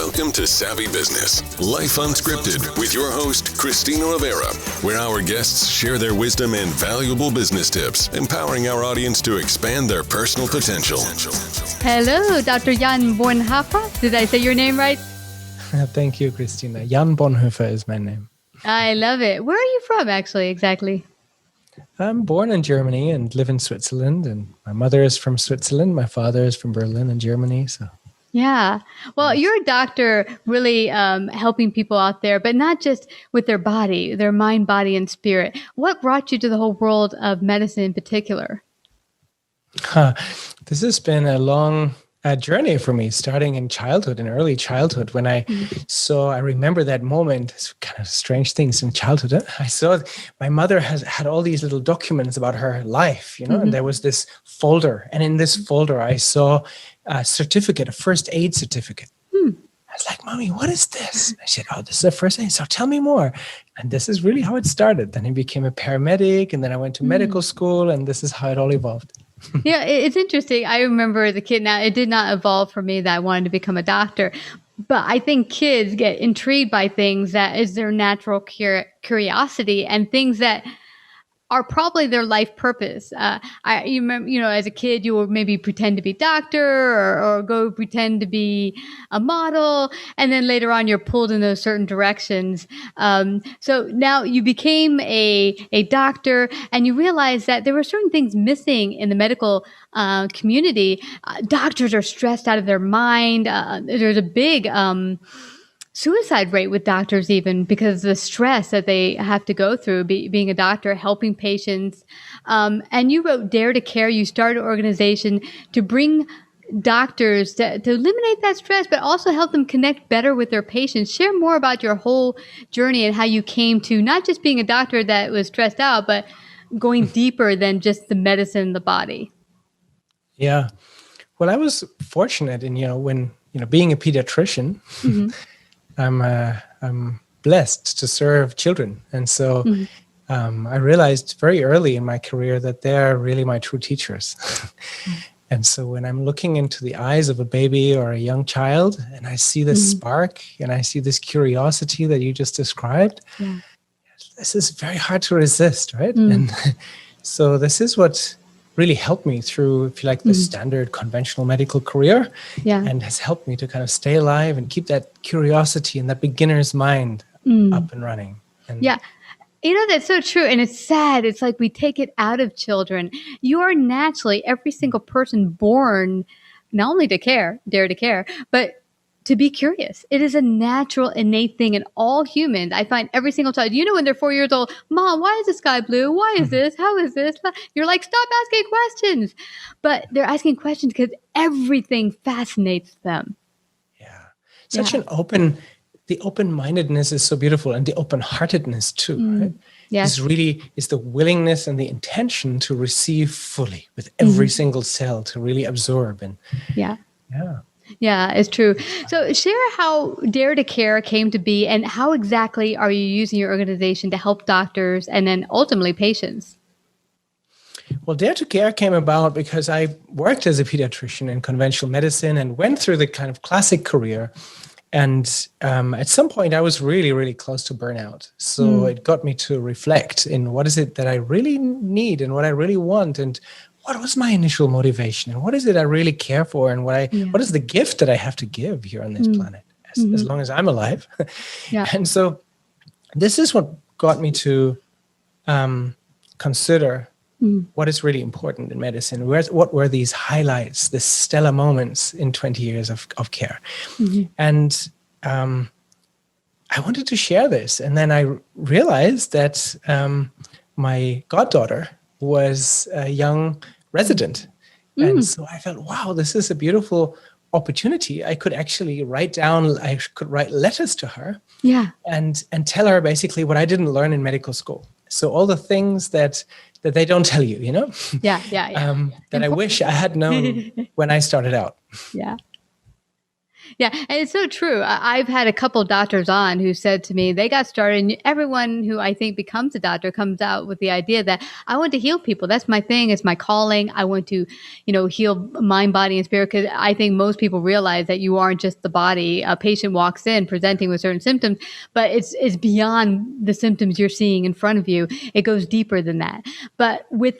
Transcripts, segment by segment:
Welcome to Savvy Business, Life Unscripted, with your host, Christina Rivera, where our guests share their wisdom and valuable business tips, empowering our audience to expand their personal potential. Hello, Dr. Yon Bon-hoffer. Did I say your name right? Thank you, Christina. Yon Bon-hoffer is my name. I love it. Where are you from, actually, exactly? I'm born in Germany and live in Switzerland. And my mother is from Switzerland. My father is from Berlin in Germany. So, yeah. Well, you're a doctor really helping people out there, but not just with their body, their mind, body, and spirit. What brought you to the whole world of medicine in particular? This has been a long journey for me, starting in childhood, in early childhood, when I remember that moment. It's kind of strange things in childhood. I saw my mother had all these little documents about her life, and there was this folder. And in this folder, I saw a certificate, a first aid certificate. I was like, Mommy, what is this? I said, oh, this is a first aid. So tell me more. And this is really how it started. Then I became a paramedic, and then I went to medical school, and this is how it all evolved. Yeah, it's interesting. I remember as a kid, now it did not evolve for me that I wanted to become a doctor, but I think kids get intrigued by things that is their natural curiosity and things that are probably their life purpose. You remember, as a kid, you would maybe pretend to be doctor or go pretend to be a model. And then later on, you're pulled in those certain directions. So now you became a doctor and you realize that there were certain things missing in the medical community. Doctors are stressed out of their mind. There's a big suicide rate with doctors, even because of the stress that they have to go through being a doctor, helping patients. And you wrote Dare to Care. You started an organization to bring doctors to eliminate that stress, but also help them connect better with their patients. Share more about your whole journey and how you came to not just being a doctor that was stressed out, but going deeper than just the medicine in the body. Yeah. Well, I was fortunate in, when, being a pediatrician, I'm blessed to serve children. And so I realized very early in my career that they're really my true teachers. And so when I'm looking into the eyes of a baby or a young child and I see this spark and I see this curiosity that you just described, this is very hard to resist, right? And so this is what really helped me through, if you like, the standard conventional medical career, and has helped me to kind of stay alive and keep that curiosity and that beginner's mind up and running. And that's so true. And it's sad. It's like we take it out of children. You are naturally, every single person born, not only to care, dare to care, but to be curious. It is a natural, innate thing in all humans. I find every single child, when they're 4 years old, Mom, why is the sky blue? Why is this? How is this? You're like, stop asking questions. But they're asking questions because everything fascinates them. Yeah. Such an the open-mindedness is so beautiful, and the open-heartedness too, right? Yes. Is the willingness and the intention to receive fully with every single cell, to really absorb. And Yeah, it's true. So share how Dare to Care came to be and how exactly are you using your organization to help doctors and then ultimately patients? Well, Dare to Care came about because I worked as a pediatrician in conventional medicine and went through the kind of classic career. And at some point, I was really, really close to burnout. So it got me to reflect in what is it that I really need and what I really want, and what was my initial motivation, and what is it I really care for, and what is the gift that I have to give here on this planet as long as I'm alive. And so this is what got me to consider what is really important in medicine. What were these highlights, the stellar moments in 20 years of care? And I wanted to share this. And then I realized that my goddaughter was a young resident. And so I felt, wow, this is a beautiful opportunity. I could actually write letters to her and tell her basically what I didn't learn in medical school. So all the things that they don't tell you, that I wish I had known when I started out. Yeah, and it's so true. I've had a couple doctors on who said to me they got started, and everyone who I think becomes a doctor comes out with the idea that I want to heal people. That's my thing. It's my calling. I want to, heal mind, body, and spirit, because I think most people realize that you aren't just the body. A patient walks in presenting with certain symptoms, but it's beyond the symptoms you're seeing in front of you. It goes deeper than that. But with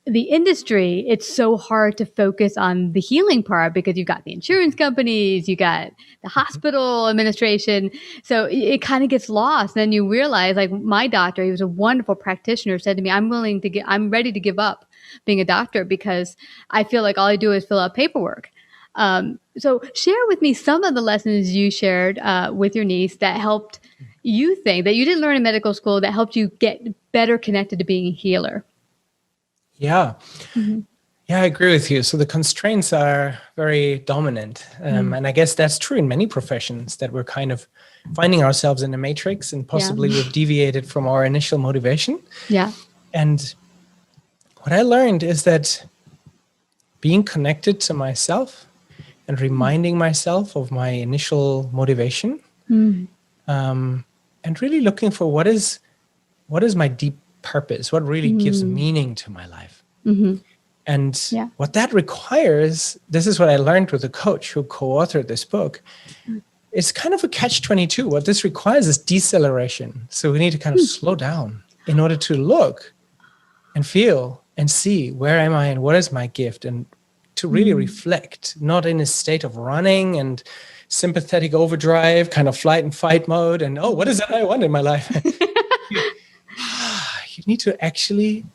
the industry, it's so hard to focus on the healing part because you've got the insurance companies, you got the hospital administration. So it kind of gets lost. Then you realize, like my doctor, he was a wonderful practitioner, said to me, I'm ready to give up being a doctor because I feel like all I do is fill out paperwork. So share with me some of the lessons you shared with your niece that helped you think that you didn't learn in medical school that helped you get better connected to being a healer. Yeah. Mm-hmm. Yeah, I agree with you. So the constraints are very dominant. And I guess that's true in many professions, that we're kind of finding ourselves in a matrix and possibly we've deviated from our initial motivation. Yeah. And what I learned is that being connected to myself and reminding myself of my initial motivation, and really looking for what is my deep purpose, what really gives meaning to my life. And what that requires, this is what I learned with a coach who co-authored this book, it's kind of a catch-22. What this requires is deceleration. So we need to kind of slow down in order to look and feel and see, where am I and what is my gift, and to really reflect, not in a state of running and sympathetic overdrive, kind of flight and fight mode, and what is it I want in my life? You need to actually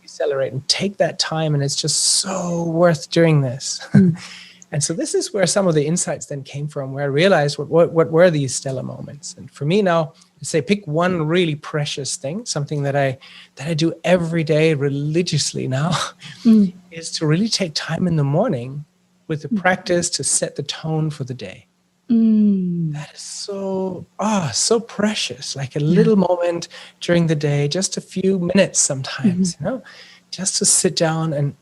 decelerate and take that time, and it's just so worth doing this. And so this is where some of the insights then came from, where I realized what were these stellar moments. And for me now, I say pick one really precious thing, something that I do every day religiously now, is to really take time in the morning with the practice to set the tone for the day. That is so precious, like a little moment during the day, just a few minutes sometimes, just to sit down and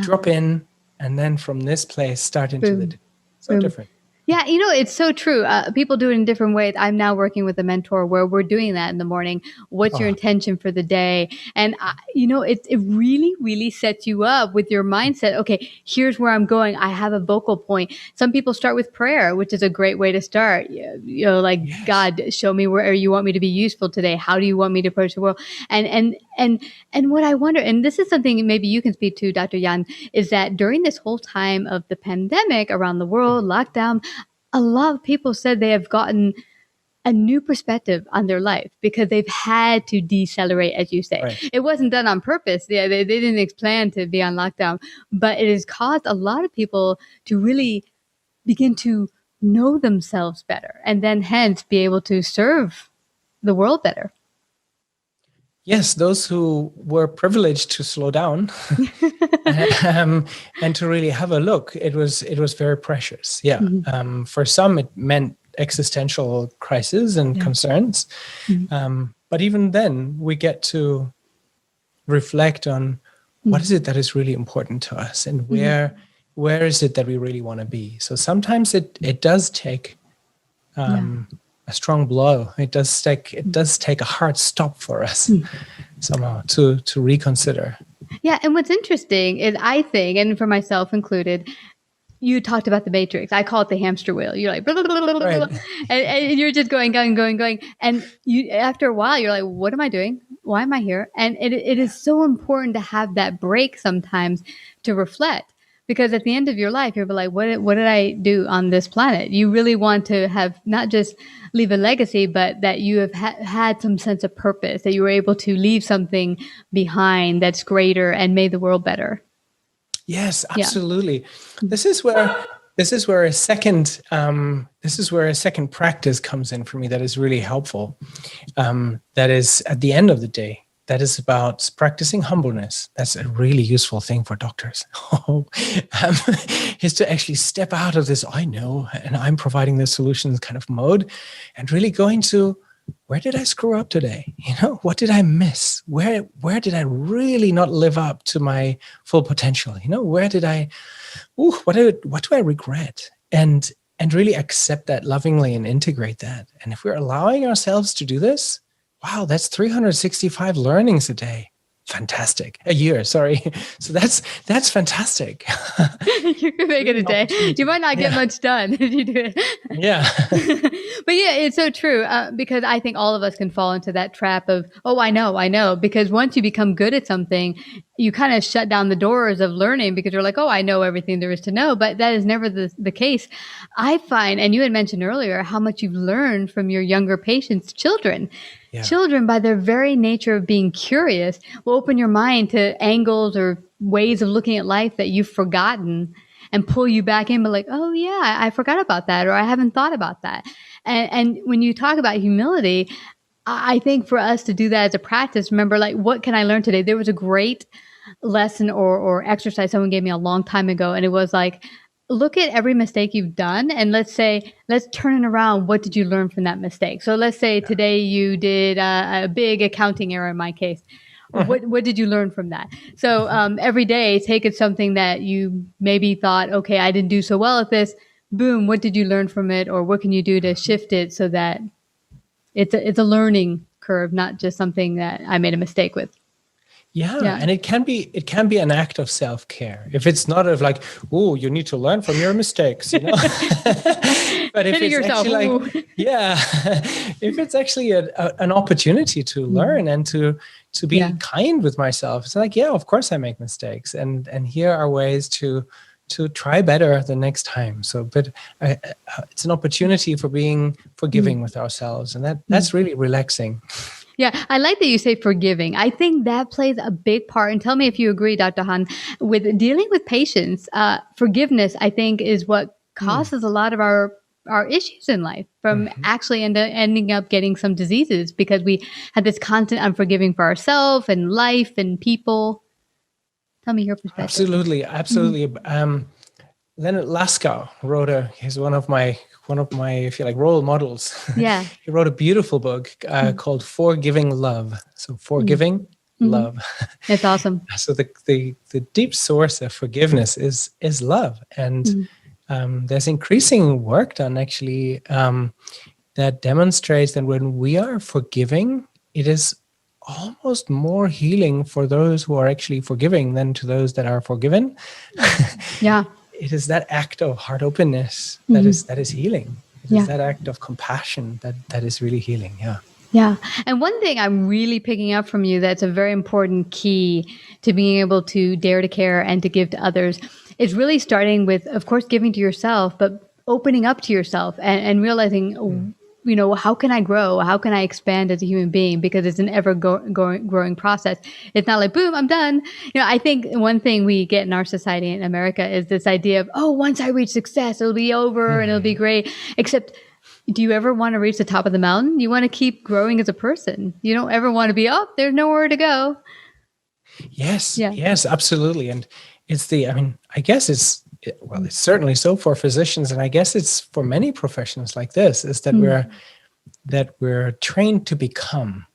drop in, and then from this place start into the day. So different. Yeah, it's so true. People do it in different ways. I'm now working with a mentor where we're doing that in the morning. What's your intention for the day? And, it really, really sets you up with your mindset. Okay, here's where I'm going. I have a vocal point. Some people start with prayer, which is a great way to start. God, show me where you want me to be useful today. How do you want me to approach the world? And what I wonder, and this is something maybe you can speak to, Dr. Yon, is that during this whole time of the pandemic around the world, lockdown, a lot of people said they have gotten a new perspective on their life because they've had to decelerate, as you say. Right. It wasn't done on purpose. They didn't plan to be on lockdown, but it has caused a lot of people to really begin to know themselves better and then hence be able to serve the world better. Yes, those who were privileged to slow down and to really have a look, it was very precious. Yeah, for some it meant existential crises and concerns, but even then we get to reflect on what is it that is really important to us, and where is it that we really want to be. So sometimes it does take a strong blow. It does take a hard stop for us somehow to reconsider. Yeah, and what's interesting is I think, and for myself included, you talked about the matrix. I call it the hamster wheel. You're like, blah, blah, blah, blah, blah, and you're just going. And you, after a while, you're like, what am I doing? Why am I here? And it is so important to have that break sometimes to reflect. Because at the end of your life, you're like, what did I do on this planet? You really want to have not just leave a legacy, but that you have had some sense of purpose, that you were able to leave something behind that's greater and made the world better. Yes, absolutely. Yeah. This is where a second practice comes in for me that is really helpful. That is at the end of the day. That is about practicing humbleness. That's a really useful thing for doctors. Is to actually step out of this, I know, and I'm providing the solutions kind of mode, and really go into, where did I screw up today? What did I miss? Where did I really not live up to my full potential? Where did I, what do I regret? And and really accept that lovingly and integrate that. And if we're allowing ourselves to do this, wow, that's 365 learnings a day. Fantastic. A year, sorry. So that's fantastic. You can make it a day. You might not get much done if you do it. Yeah. But yeah, it's so true, because I think all of us can fall into that trap of, oh, I know. Because once you become good at something, you kind of shut down the doors of learning because you're like, oh, I know everything there is to know. But that is never the case. I find, and you had mentioned earlier, how much you've learned from your younger patients, children. Yeah. Children, by their very nature of being curious, will open your mind to angles or ways of looking at life that you've forgotten and pull you back in, but like, oh yeah, I forgot about that, or I haven't thought about that. And when you talk about humility, I think for us to do that as a practice, remember, like, what can I learn today? There was a great lesson or exercise someone gave me a long time ago, and it was like, look at every mistake you've done, and let's turn it around. What did you learn from that mistake? So let's say today you did a big accounting error in my case. What did you learn from that? So every day, take it something that you maybe thought, okay, I didn't do so well at this. Boom, what did you learn from it? Or what can you do to shift it so that it's a learning curve, not just something that I made a mistake with. Yeah, and it can be an act of self-care. If it's not of like, oh, you need to learn from your mistakes, you know. But if it's yourself, actually if it's actually an opportunity to learn and to be kind with myself, it's like, yeah, of course I make mistakes, and here are ways to try better the next time. So, but it's an opportunity for being forgiving with ourselves, and that's really relaxing. Yeah, I like that you say forgiving. I think that plays a big part. And tell me if you agree, Dr. Han, with dealing with patients. Forgiveness, I think, is what causes a lot of our issues in life, from actually ending up getting some diseases, because we had this constant unforgiving for ourselves and life and people. Tell me your perspective. Absolutely. Leonard Laskow he's one of my, if you like, role models. Yeah. He wrote a beautiful book called Forgiving Love. So forgiving love. It's awesome. So the deep source of forgiveness is love. And there's increasing work done actually that demonstrates that when we are forgiving, it is almost more healing for those who are actually forgiving than to those that are forgiven. Yeah. It is that act of heart openness that is healing. It is that act of compassion that is really healing. Yeah. Yeah. And one thing I'm really picking up from you that's a very important key to being able to dare to care and to give to others is really starting with, of course, giving to yourself, but opening up to yourself and realizing, you know, how can I grow? How can I expand as a human being? Because it's an ever growing process. It's not like, boom, I'm done. You know, I think one thing we get in our society in America is this idea of, oh, once I reach success, it'll be over and it'll be great. Except, do you ever want to reach the top of the mountain? You want to keep growing as a person. You don't ever want to be, oh, there's nowhere to go. Yes, absolutely. And I guess it's certainly so for physicians, and I guess it's for many professions like this, is that we're trained to become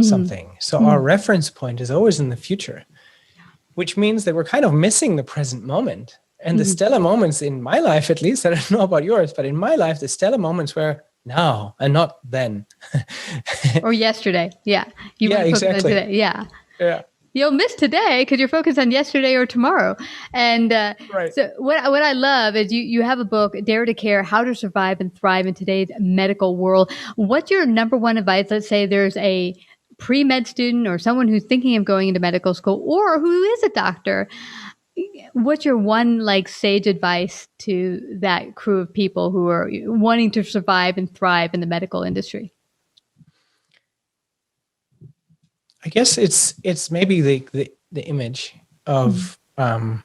something. So our reference point is always in the future, which means that we're kind of missing the present moment. And the stellar moments in my life, at least, I don't know about yours, but in my life, the stellar moments were now and not then. Or yesterday. Yeah. Exactly. Today. Yeah. Yeah. You'll miss today because you're focused on yesterday or tomorrow. And so what I love is you have a book, Dare to Care, How to Survive and Thrive in Today's Medical World. What's your number one advice? Let's say there's a pre-med student or someone who's thinking of going into medical school or who is a doctor. What's your one sage advice to that crew of people who are wanting to survive and thrive in the medical industry? I guess it's maybe the image of the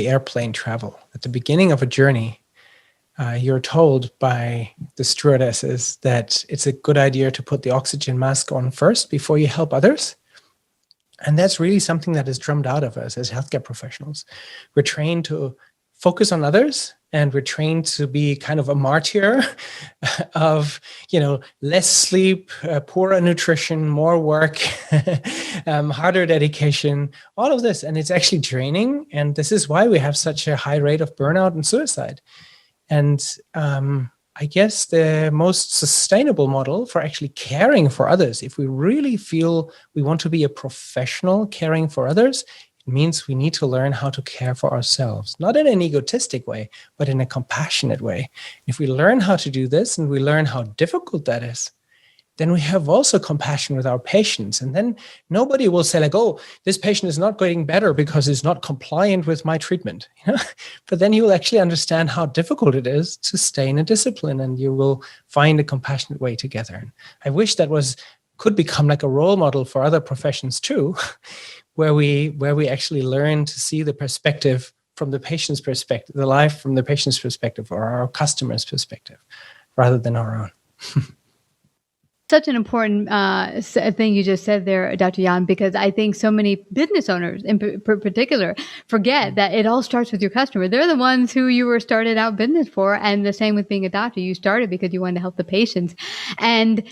airplane travel. At the beginning of a journey, you're told by the stewardesses that it's a good idea to put the oxygen mask on first before you help others. And that's really something that is drummed out of us as healthcare professionals. We're trained to focus on others, and we're trained to be kind of a martyr of, less sleep, poorer nutrition, more work, harder dedication, all of this. And it's actually draining. And this is why we have such a high rate of burnout and suicide. And I guess the most sustainable model for actually caring for others, if we really feel we want to be a professional caring for others, it means we need to learn how to care for ourselves, not in an egotistic way, but in a compassionate way. If we learn how to do this and we learn how difficult that is, then we have also compassion with our patients. And then nobody will say like, oh, this patient is not getting better because it's not compliant with my treatment. But then you will actually understand how difficult it is to stay in a discipline, and you will find a compassionate way together. And I wish that could become like a role model for other professions too, where we actually learn to see the perspective from the patient's perspective, the life from the patient's perspective or our customer's perspective, rather than our own. Such an important thing you just said there, Dr. Yon, because I think so many business owners in particular forget that it all starts with your customer. They're the ones who you were started out business for. And the same with being a doctor. You started because you wanted to help the patients. And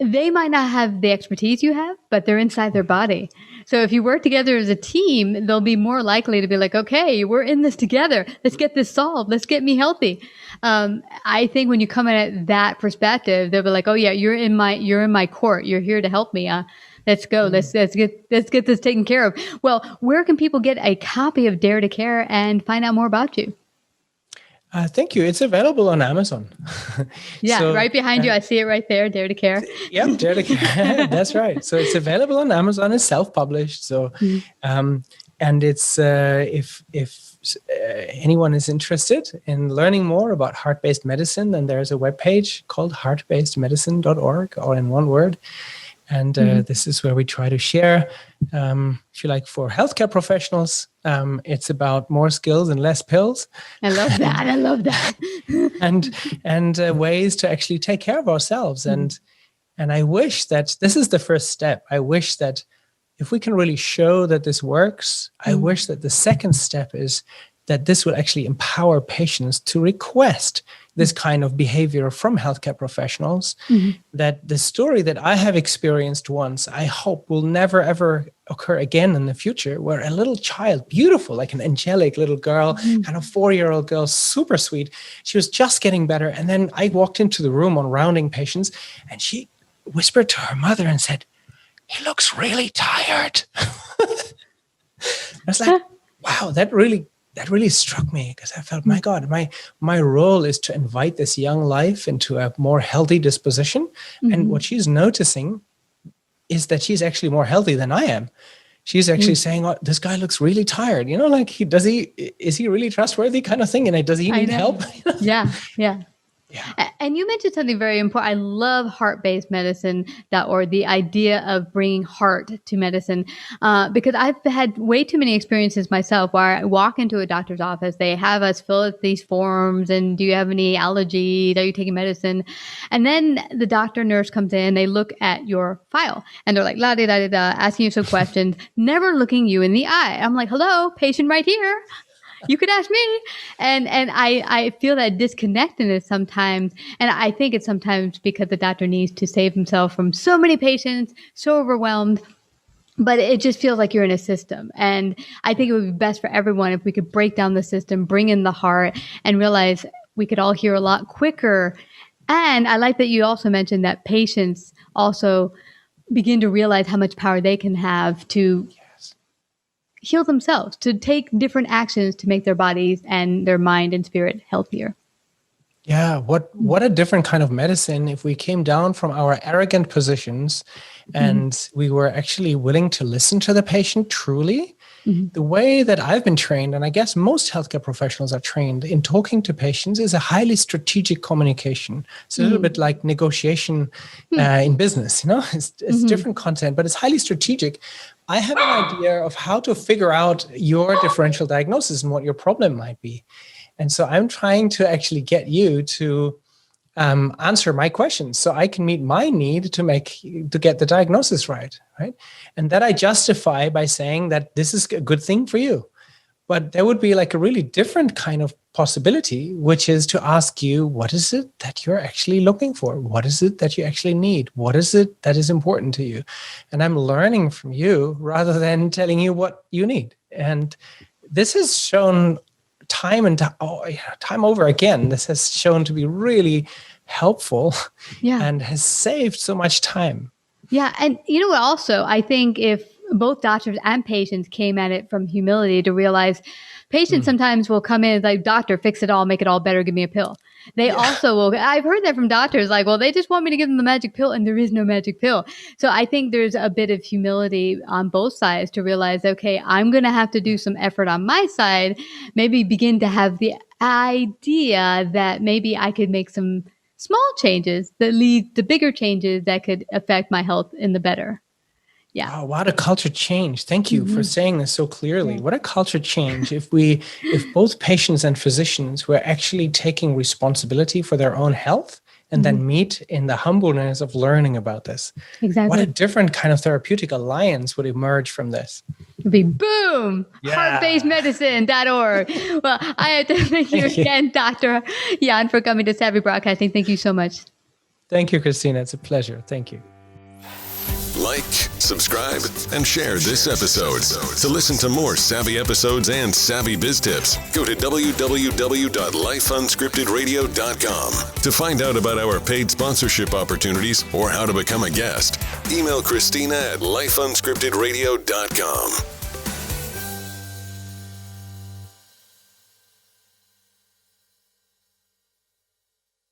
they might not have the expertise you have, but they're inside their body. So if you work together as a team, they'll be more likely to be like, okay, we're in this together. Let's get this solved. Let's get me healthy. I think when you come in at that perspective, they'll be like, oh yeah, you're in my court. You're here to help me. Let's go. Let's get this taken care of. Well, where can people get a copy of Dare to Care and find out more about you? Thank you. It's available on Amazon. Yeah, so, right behind you. I see it right there, Dare to Care. Yep, Dare to Care. That's right. So it's available on Amazon. It's self-published. So, and it's if anyone is interested in learning more about heart-based medicine, then there's a webpage called heartbasedmedicine.org, all in one word. And this is where we try to share, if you like, for healthcare professionals, it's about more skills and less pills. I love that. and ways to actually take care of ourselves. And I wish that this is the first step. I wish that if we can really show that this works, I wish that the second step is that this will actually empower patients to request this kind of behavior from healthcare professionals, that the story that I have experienced once, I hope will never, ever occur again in the future, where a little child, beautiful, like an angelic little girl, kind of 4-year-old girl, super sweet, she was just getting better. And then I walked into the room on rounding patients, and she whispered to her mother and said, "He looks really tired." I was like, wow, that really struck me, because I felt, my God, my role is to invite this young life into a more healthy disposition. And what she's noticing is that she's actually more healthy than I am. She's actually saying, "Oh, this guy looks really tired. Like is he really trustworthy?" kind of thing. And does he need help? Yeah. And you mentioned something very important. I love heart-based medicine.org, the idea of bringing heart to medicine, because I've had way too many experiences myself where I walk into a doctor's office, they have us fill out these forms, and do you have any allergies? Are you taking medicine? And then the doctor nurse comes in, they look at your file, and they're like, la da da da, asking you some questions, never looking you in the eye. I'm like, hello, patient right here. You could ask me. And I feel that disconnectedness sometimes. And I think it's sometimes because the doctor needs to save himself from so many patients, so overwhelmed. But it just feels like you're in a system. And I think it would be best for everyone if we could break down the system, bring in the heart, and realize we could all hear a lot quicker. And I like that you also mentioned that patients also begin to realize how much power they can have to heal themselves, to take different actions to make their bodies and their mind and spirit healthier. Yeah, what a different kind of medicine if we came down from our arrogant positions and we were actually willing to listen to the patient truly. The way that I've been trained, and I guess most healthcare professionals are trained in talking to patients, is a highly strategic communication. It's a little bit like negotiation in business. It's different content, but it's highly strategic. I have an idea of how to figure out your differential diagnosis and what your problem might be. And so I'm trying to actually get you to answer my questions so I can meet my need to get the diagnosis right? And that I justify by saying that this is a good thing for you. But there would be like a really different kind of possibility, which is to ask you, what is it that you're actually looking for? What is it that you actually need? What is it that is important to you? And I'm learning from you rather than telling you what you need. And this is shown time and time over again, this has shown to be really helpful and has saved so much time. Yeah. And you know what, also, I think if both doctors and patients came at it from humility to realize patients sometimes will come in like, doctor, fix it all, make it all better, give me a pill. They also will, I've heard that from doctors, like, well, they just want me to give them the magic pill and there is no magic pill. So I think there's a bit of humility on both sides to realize, okay, I'm going to have to do some effort on my side, maybe begin to have the idea that maybe I could make some small changes that lead to bigger changes that could affect my health in the better. Yeah. Wow, what a culture change. Thank you for saying this so clearly. What a culture change if both patients and physicians were actually taking responsibility for their own health and then meet in the humbleness of learning about this. Exactly. What a different kind of therapeutic alliance would emerge from this. It'd be boom, heartbasedmedicine.org. Well, I have to thank you again, Dr. Yon, for coming to Savvy Broadcasting. Thank you so much. Thank you, Christina. It's a pleasure. Thank you. Like, subscribe, and share this episode. To listen to more savvy episodes and savvy biz tips, go to www.lifeunscriptedradio.com. To find out about our paid sponsorship opportunities or how to become a guest, email Christina at lifeunscriptedradio.com.